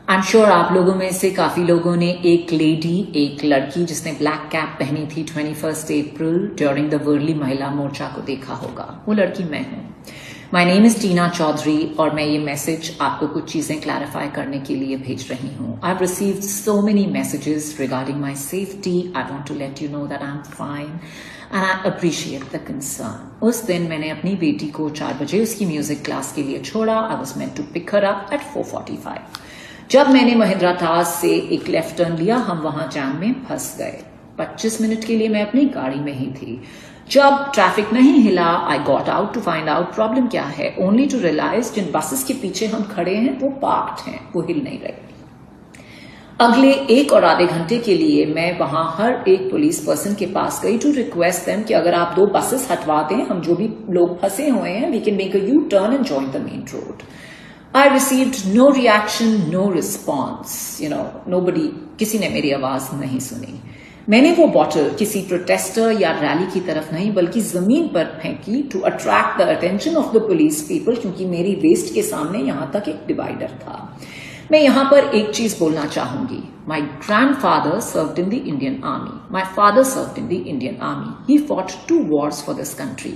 I am sure आप लोगों में से काफी लोगों ने एक लड़की जिसने ब्लैक कैप पहनी थी 21 अप्रैल ड्यूरिंग द वर्ली महिला मोर्चा को देखा होगा। वो लड़की मैं हूं। माई नेम इज टीना चौधरी और मैं ये मैसेज आपको कुछ चीजें क्लैरिफाई करने के लिए भेज रही हूँ। I have received so many messages regarding my safety. I want to let you know that I am fine and I appreciate the concern. उस दिन मैंने अपनी बेटी को 4 बजे उसकी म्यूजिक क्लास के लिए छोड़ा। I was meant to pick her up at 4:45। जब मैंने महिंद्रा टास से एक लेफ्ट टर्न लिया, हम वहां जाम में फंस गए। 25 मिनट के लिए मैं अपनी गाड़ी में ही थी। जब ट्रैफिक नहीं हिला, I got out to find out problem क्या है, ओनली टू रियलाइज जिन बसेस के पीछे हम खड़े हैं वो पार्क्ड हैं, वो हिल नहीं रहे। अगले 1 और आधे घंटे के लिए मैं वहां हर एक पुलिस पर्सन के पास गई टू रिक्वेस्ट देम कि अगर आप 2 बसेस हटवा दें, हम जो भी लोग फंसे हुए हैं, we can make a U turn and join the main road. I received no reaction, no response. Nobody, किसी ने मेरी आवाज नहीं सुनी। मैंने वो बॉटल किसी प्रोटेस्टर या रैली की तरफ नहीं बल्कि जमीन पर फेंकी to attract the attention of the police people, क्योंकि मेरी वेस्ट के सामने यहां तक एक डिवाइडर था। मैं यहां पर एक चीज बोलना चाहूंगी। माई grandfather served in the Indian army. My father served in the Indian army. He fought 2 wars for this country.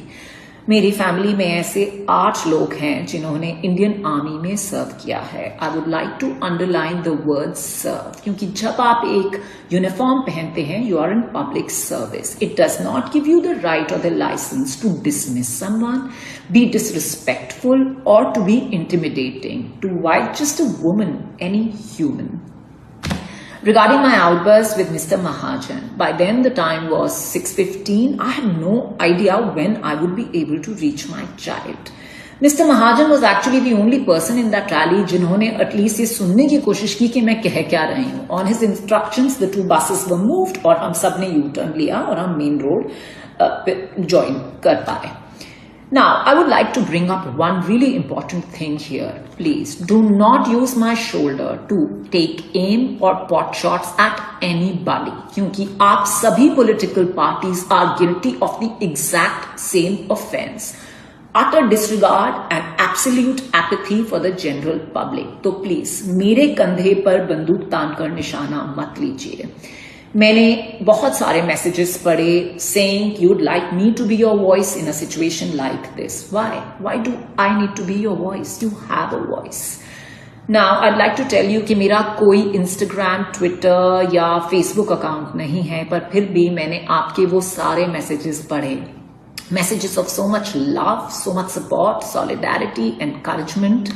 मेरी फैमिली में ऐसे 8 लोग हैं जिन्होंने इंडियन आर्मी में सर्व किया है। I would like to underline the word serve, क्योंकि जब आप एक यूनिफॉर्म पहनते हैं, you are in public service. It does not give you the right और the licence to dismiss someone, be disrespectful और to be intimidating to white just a woman, any human. Regarding my outburst with Mr. Mahajan, by then the time was 6:15. I had no idea when I would be able to reach my child. Mr. Mahajan was actually the only person in that rally जिन्होंने at least ये सुनने की कोशिश की कि मैं कह क्या रही हूँ। On his instructions, the 2 buses were moved और हम सब ने यू टर्न लिया और हम मेन रोड ज्वाइन कर पाए। Now, I would like to bring up one really important thing here. Please do not use my shoulder to take aim or pot shots at anybody, क्योंकि आप सभी political parties are guilty of the exact same offense. Utter disregard and absolute apathy for the general public. तो please मेरे कंधे पर बंदूक तानकर निशाना मत लीजिए। मैंने बहुत सारे मैसेजेस पढ़े saying you'd like me to be your voice in a situation like this. Why do I need to be your voice? You have a voice. Now I'd like to tell you कि मेरा कोई Instagram, Twitter या Facebook account नहीं है, पर फिर भी मैंने आपके वो सारे मैसेजेस पढ़े। Messages of so much love, so much support, solidarity, encouragement.